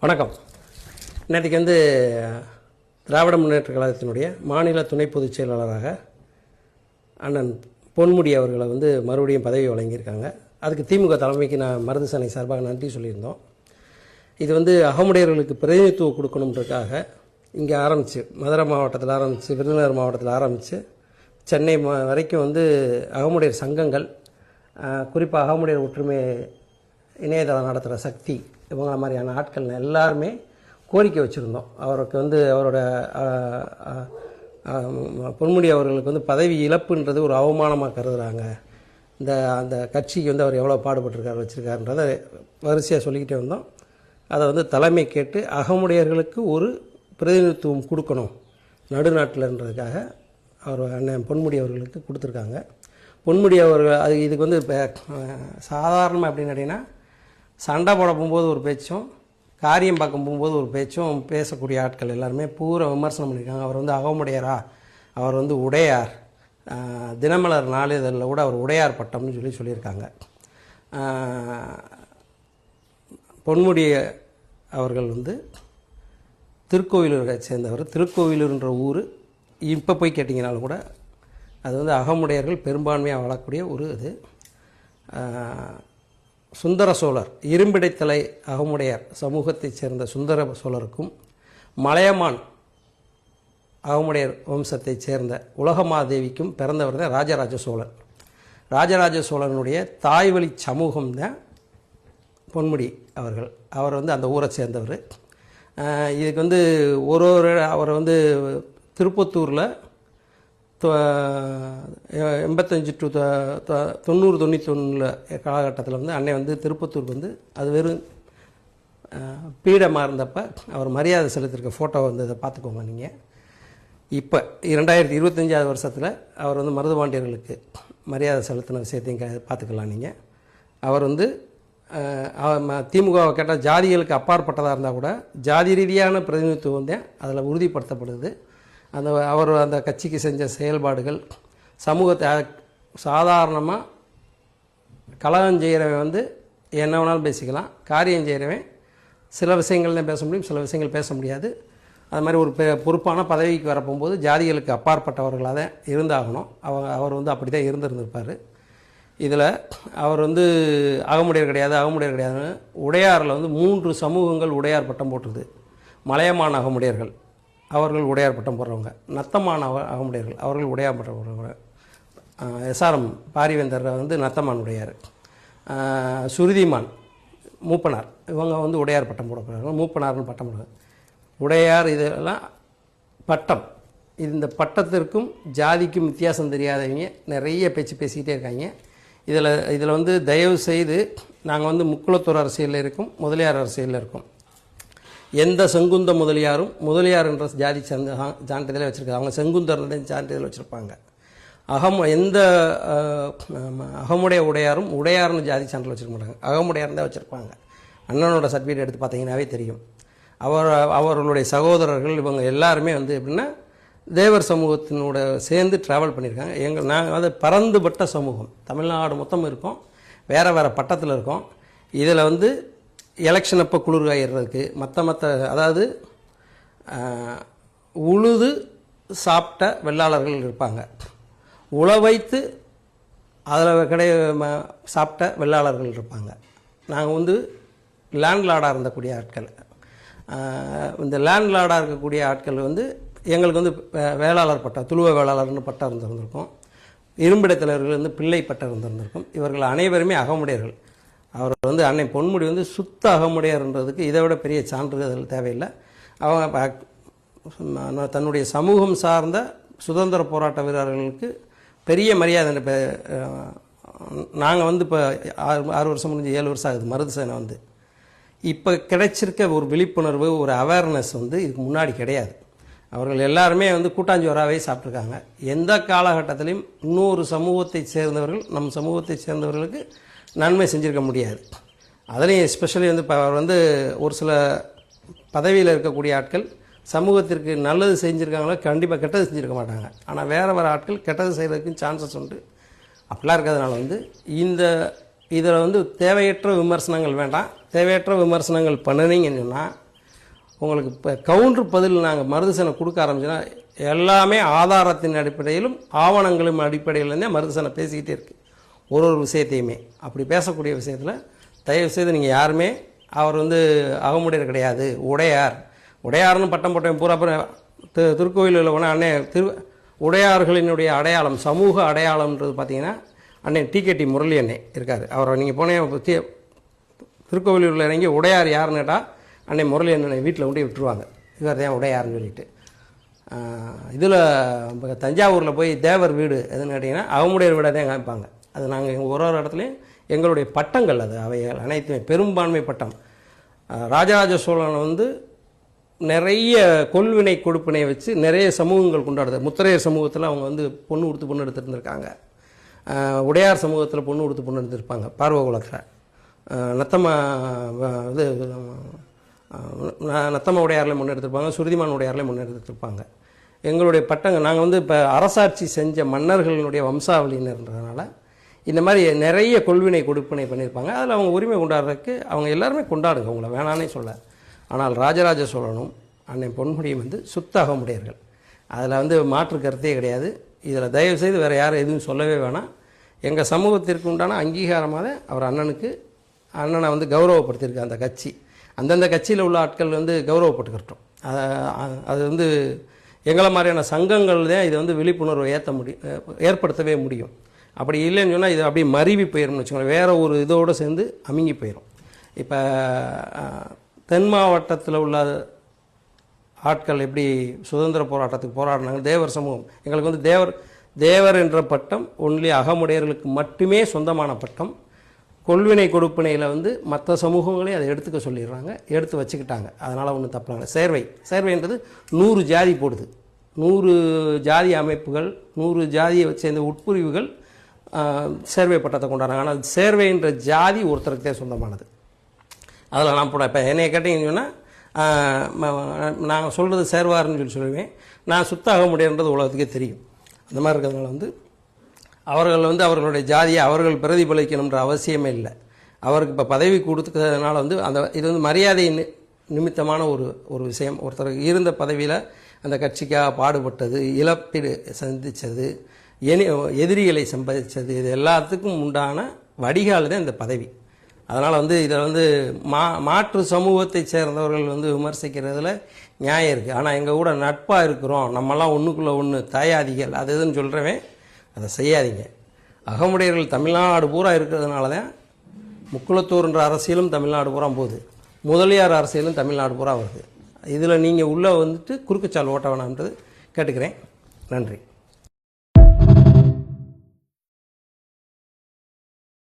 வணக்கம். நேற்றுக்கு திராவிட முன்னேற்ற கழகத்தினுடைய மாநில துணை பொதுச் செயலாளராக அண்ணன் பொன்முடி அவர்களை மறுபடியும் பதவி வழங்கியிருக்காங்க. அதுக்கு திமுக தலைமைக்கு நான் மருது சேனை சார்பாக நன்றி சொல்லியிருந்தோம். இது அகமுடையர்களுக்கு பிரதிநிதித்துவம் கொடுக்கணுன்றதுக்காக இங்கே ஆரம்பித்து மதுரை மாவட்டத்தில் ஆரம்பித்து விருதுநகர் மாவட்டத்தில் ஆரம்பித்து சென்னை வரைக்கும் அகமுடையர் சங்கங்கள், குறிப்பாக அகமுடையர் ஒற்றுமை இணையதளம் நடத்துகிற சக்தி, இவங்கள மாதிரியான ஆட்கள் எல்லாருமே கோரிக்கை வச்சுருந்தோம். அவருக்கு அவரோட பொன்முடி அவர்களுக்கு பதவி இழப்புன்றது ஒரு அவமானமாக கருதுகிறாங்க. அந்த கட்சிக்கு அவர் எவ்வளோ பாடுபட்டிருக்காரு வச்சுருக்காருன்றதை வரிசையாக சொல்லிக்கிட்டே வந்தோம். அதை தலைமை கேட்டு அகமுடையர்களுக்கு ஒரு பிரதிநிதித்துவம் கொடுக்கணும் நடுநாட்டில்ன்றதுக்காக அவர் அண்ணன் பொன்முடி அவர்களுக்கு கொடுத்துருக்காங்க. பொன்முடி அவர்கள் இதுக்கு சாதாரணமாக எப்படின்னு கேட்டிங்கன்னா, சண்டை போட போகும்போது ஒரு பேச்சும் காரியம் பார்க்க போகும்போது ஒரு பேச்சும் பேசக்கூடிய ஆட்கள் எல்லாருமே பூரா விமர்சனம் பண்ணியிருக்காங்க. அவர் அகமுடையாரா, அவர் உடையார், தினமலர் நாளிதழில் கூட அவர் உடையார் பட்டம்னு சொல்லியிருக்காங்க. பொன்முடி அவர்கள் திருக்கோவிலூரை சேர்ந்தவர். திருக்கோவிலூர்ன்ற ஊர் இப்போ போய் கேட்டிங்கனாலும் கூட அது அகமுடையர்கள் பெரும்பான்மையாக வாழக்கூடிய ஒரு இது. சுந்தர சோழர், இரும்பிடைத்தலை அகமுடையார் சமூகத்தைச் சேர்ந்த சுந்தர சோழருக்கும் மலையமான் அகமுடையர் வம்சத்தைச் சேர்ந்த உலகமாதேவிக்கும் பிறந்தவர் தான் ராஜராஜ சோழன். ராஜராஜ சோழனுடைய தாய்வழி சமூகம் தான் பொன்முடி அவர்கள். அவர் அந்த ஊரை சேர்ந்தவர். இதுக்கு ஒரு அவர் திருப்பத்தூரில் 85 to 90 91 காலகட்டத்தில் அன்னை திருப்பத்தூருக்கு அது வெறும் பீடமாக இருந்தப்போ அவர் மரியாதை செலுத்திருக்க ஃபோட்டோ இதை பார்த்துக்கோங்க நீங்கள். இப்போ 2025 வருஷத்தில் அவர் மருதுபாண்டியர்களுக்கு மரியாதை செலுத்தின விஷயத்தையும் பார்த்துக்கலாம் நீங்கள். அவர் திமுகவை கேட்டால் ஜாதிகளுக்கு அப்பாற்பட்டதாக இருந்தால் கூட ஜாதி ரீதியான பிரதிநிதித்துவம் தான் அதில் உறுதிப்படுத்தப்படுது. அந்த கட்சிக்கு செஞ்ச செயல்பாடுகள் சமூகத்தை சாதாரணமாக கலகம் செய்கிறவன் என்ன வேணாலும் பேசிக்கலாம், காரியம் செய்கிறவன் சில விஷயங்கள் தான் பேச முடியும், சில விஷயங்கள் பேச முடியாது. அது மாதிரி ஒரு பொறுப்பான பதவிக்கு வரப்போகும்போது ஜாதிகளுக்கு அப்பாற்பட்டவர்களாக தான் இருந்தாகணும். அவர் அப்படி தான் இருந்திருந்திருப்பார். இதில் அவர் அகமுடையர் கிடையாதுன்னு உடையாரில் 3 சமூகங்கள் உடையார் பட்டம் போட்டுருது. மலையமான அகமுடையர்கள் அவர்கள் உடையார் பட்டம் போடுறவங்க, நத்தமான அகமுடையர்கள் அவர்கள் உடையார் பட்டம் போடுறவங்க, எஸ்ஆர்எம் பாரிவேந்தர் நத்தமான் உடையார், சுருதிமான் மூப்பனார் இவங்க உடையார் பட்டம் போடப்படுறாங்க. மூப்பனார்னு பட்டம் போடுறாங்க. உடையார் இதெல்லாம் பட்டம். இந்த பட்டத்திற்கும் ஜாதிக்கும் வித்தியாசம் தெரியாதவங்க நிறைய பேச்சு பேசிக்கிட்டே இருக்காங்க. இதில் தயவு செய்து நாங்கள் முக்குளத்தூர் அரசியலில் இருக்கோம், முதலியார் அரசியலில் இருக்கோம். எந்த செங்குந்த முதலியார் என்ற ஜாதி சான்றிதழை வச்சுருக்காங்க. அவங்க செங்குந்தர் சான்றிதழ் வச்சுருப்பாங்க. எந்த அகமுடைய உடையாரும் உடையார்னு ஜாதி சான்றிதழ் வச்சுருக்க மாட்டாங்க, அகமுடையார் தான் வச்சுருப்பாங்க. அண்ணனோட சர்டிஃபிகேட் எடுத்து பார்த்தீங்கன்னாவே தெரியும். அவர்களுடைய சகோதரர்கள் இவங்க எல்லாருமே எப்படின்னா தேவர் சமூகத்தினோட சேர்ந்து ட்ராவல் பண்ணியிருக்காங்க. நாங்கள் பரந்துபட்ட சமூகம், தமிழ்நாடு மொத்தம் இருக்கோம், வேறு பட்டத்தில் இருக்கோம். இதில் எலெக்ஷன் அப்போ குளிர் காயிடுறதுக்கு மற்ற அதாவது உழுது சாப்பிட்ட வெள்ளாளர்கள் இருப்பாங்க, உழவைத்து அதில் சாப்பிட்ட வெள்ளாளர்கள் இருப்பாங்க. நாங்கள் லேண்ட்லார்டாக இருந்தக்கூடிய ஆட்கள். இந்த லேண்ட்லார்டாக இருக்கக்கூடிய ஆட்கள் எங்களுக்கு வேளாளர் பட்டம், துளுவ வேளாளர்னு பட்டம் இருந்திருந்திருக்கும். இரும்பிடத்தலைவர்கள் பிள்ளை பட்டம் இருந்திருந்திருக்கும். இவர்கள் அனைவருமே அகமுடையர்கள். அவர் அன்னை பொன்முடி சுத்த அகமுடையார்ன்றதுக்கு இதை விட பெரிய சான்றிதழ் தேவையில்லை. அவங்க தன்னுடைய சமூகம் சார்ந்த சுதந்திர போராட்ட வீரர்களுக்கு பெரிய மரியாதை. நாங்கள் இப்போ 6 வருஷம் முடிஞ்சு 7 வருஷம் ஆகுது மருது சேனை. இப்போ கிடைச்சிருக்க ஒரு விழிப்புணர்வு, ஒரு அவேர்னஸ் இதுக்கு முன்னாடி கிடையாது. அவர்கள் எல்லாருமே கூட்டாஞ்சோறாவே சாப்பிட்ருக்காங்க. எந்த காலகட்டத்திலையும் இன்னொரு சமூகத்தை சேர்ந்தவர்கள் நம் சமூகத்தை சேர்ந்தவர்களுக்கு நன்மை செஞ்சுருக்க முடியாது. அதுலேயும் எஸ்பெஷலி இப்போ அவர் ஒரு சில பதவியில் இருக்கக்கூடிய ஆட்கள் சமூகத்திற்கு நல்லது செஞ்சுருக்காங்களோ கண்டிப்பாக கெட்டது செஞ்சுருக்க மாட்டாங்க. ஆனால் வேறு ஆட்கள் கெட்டது செய்கிறதுக்கும் சான்சஸ் உண்டு. அப்படிலாம் இருக்கிறதுனால இதில் தேவையற்ற விமர்சனங்கள் வேண்டாம். தேவையற்ற விமர்சனங்கள் பண்ணினீங்கன்னு சொன்னால் உங்களுக்கு இப்போ கவுண்டர் பதில் நாங்கள் மருதுசனை கொடுக்க ஆரம்பிச்சோன்னா எல்லாமே ஆதாரத்தின் அடிப்படையிலும் ஆவணங்களும் அடிப்படையிலேருந்தே மருதுசனை பேசிக்கிட்டே இருக்குது. ஒரு விஷயத்தையுமே அப்படி பேசக்கூடிய விஷயத்தில் தயவுசெய்து நீங்கள் யாருமே அவர் அகமுடையர் கிடையாது, உடையார்னு பட்டம் போட்டவன் பூரா. அப்புறம் திருக்கோயிலில் போனால் அண்ணே உடையார்களினுடைய அடையாளம், சமூக அடையாளம்ன்றது பார்த்தீங்கன்னா அண்ணன் டிகேடி முரளி அண்ணே இருக்கார். அவரை நீங்கள் போனே திருக்கோவிலூரில் இறங்கி உடையார் யாருன்னு கேட்டால் அன்னை முரளி அண்ணனை வீட்டில் கொண்டு விட்டுருவாங்க. இவர் தான் உடையார்னு சொல்லிட்டு. இதில் தஞ்சாவூரில் போய் தேவர் வீடு எதுன்னு கேட்டிங்கன்னா அகமுடையர் வீடாக தான் காமிப்பாங்க. அது நாங்கள் எங்கள் ஒரு இடத்துலையும் எங்களுடைய பட்டங்கள் அது அவைகள் அனைத்துமே பெரும்பான்மை பட்டம். ராஜராஜ சோழன் நிறைய கொள்வினை கொடுப்பினை வச்சு நிறைய சமூகங்கள் கொண்டாடுது. முத்திரையர் சமூகத்தில் அவங்க பொண்ணு கொடுத்து பொண்ணு எடுத்துருந்துருக்காங்க. உடையார் சமூகத்தில் பொண்ணு கொடுத்து பொண்ணு எடுத்துருப்பாங்க. பார்வகுலத்தில் நத்தம உடையாரில் முன்னெடுத்திருப்பாங்க, சுருதிமான் உடையாரில் முன்னெடுத்திருப்பாங்க. எங்களுடைய பட்டங்கள் நாங்கள் இப்போ அரசாட்சி செஞ்ச மன்னர்களினுடைய வம்சாவளியினர்ன்றதுனால இந்த மாதிரி நிறைய கொள்வினை கொடுப்பினை பண்ணியிருப்பாங்க. அதில் அவங்க உரிமை கொண்டாடுறதுக்கு அவங்க எல்லாருமே கொண்டாடுங்க, அவங்கள வேணானே சொல்ல. ஆனால் ராஜராஜ சோழனும் அன்னை பொன்முடியும் சுத்த அகமுடையர்கள். அதில் மாற்று கருத்தே கிடையாது. இதில் தயவுசெய்து வேறு யாரும் எதுவும் சொல்லவே வேணாம். எங்கள் சமூகத்திற்கு உண்டான அங்கீகாரமாக அவர் அண்ணனை கௌரவப்படுத்தியிருக்கு அந்த கட்சி. அந்தந்த கட்சியில் உள்ள ஆட்கள் கௌரவப்பட்டுக்கிட்டோம். அது எங்களை மாதிரியான சங்கங்கள் தான் இதை விழிப்புணர்வை ஏற்படுத்தவே முடியும். அப்படி இல்லைன்னு சொன்னால் இது அப்படியே மருவி போயிடும்னு வச்சுக்கோங்க, வேறு ஒரு இதோடு சேர்ந்து அமுங்கி போயிடும். இப்போ தென் மாவட்டத்தில் உள்ள ஆட்கள் எப்படி சுதந்திர போராட்டத்துக்கு போராடினாங்க, தேவர் சமூகம் எங்களுக்கு தேவர் என்ற பட்டம் ஒன்லி அகமுடையர்களுக்கு மட்டுமே சொந்தமான பட்டம். கொள்வினை கொடுப்பினையில் மற்ற சமூகங்களையும் அதை எடுத்துக்க சொல்லிடுறாங்க, எடுத்து வச்சுக்கிட்டாங்க. அதனால் ஒன்றும் தப்புனாங்க. சேர்வைன்றது 100 ஜாதி போடுது. 100 ஜாதி அமைப்புகள், 100 ஜாதியை சேர்ந்த உட்பிரிவுகள் சேர்வை பட்டத்தை கொண்டாடுறாங்க. ஆனால் சேர்வைன்ற ஜாதி ஒருத்தருக்கு தான் சொந்தமானது. அதில் நான் இப்போ என்னைய கேட்டீங்கன்னு சொன்னால் நான் சொல்கிறது சேர்வாருன்னு சொல்லுவேன். நான் சுத்த அகமுடையன்றது உலகத்துக்கே தெரியும். அந்த மாதிரி இருக்கிறதுனால அவர்கள் அவர்களுடைய ஜாதியை அவர்கள் பிரதிபலிக்கணுன்ற அவசியமே இல்லை. அவருக்கு இப்போ பதவி கொடுத்துக்கிறதுனால அந்த இது மரியாதை நிமித்தமான ஒரு விஷயம். ஒருத்தருக்கு இருந்த பதவியில் அந்த கட்சிக்காக பாடுபட்டது, இழப்பீடு சந்தித்தது, எதிரிகளை சம்பாதிச்சது, இது எல்லாத்துக்கும் உண்டான வடிகால் தான் இந்த பதவி. அதனால் இதில் மாற்று சமூகத்தை சேர்ந்தவர்கள் விமர்சிக்கிறதுல நியாயம் இருக்குது. ஆனால் எங்கள் கூட நட்பாக இருக்கிறோம், நம்மெல்லாம் ஒன்றுக்குள்ளே ஒன்று தாயாதிகள் அது எதுன்னு சொல்கிறவன் அதை செய்யாதீங்க. அகமுடையர்கள் தமிழ்நாடு பூரா இருக்கிறதுனால தான் முக்குளத்தூர்ன்ற அரசியலும் தமிழ்நாடு பூரா போகுது, முதலியார் அரசியலும் தமிழ்நாடு பூரா வருது. இதில் நீங்கள் உள்ளே குறுக்குச்சால் ஓட்ட வேணாம்ன்றது கேட்டுக்கிறேன். நன்றி.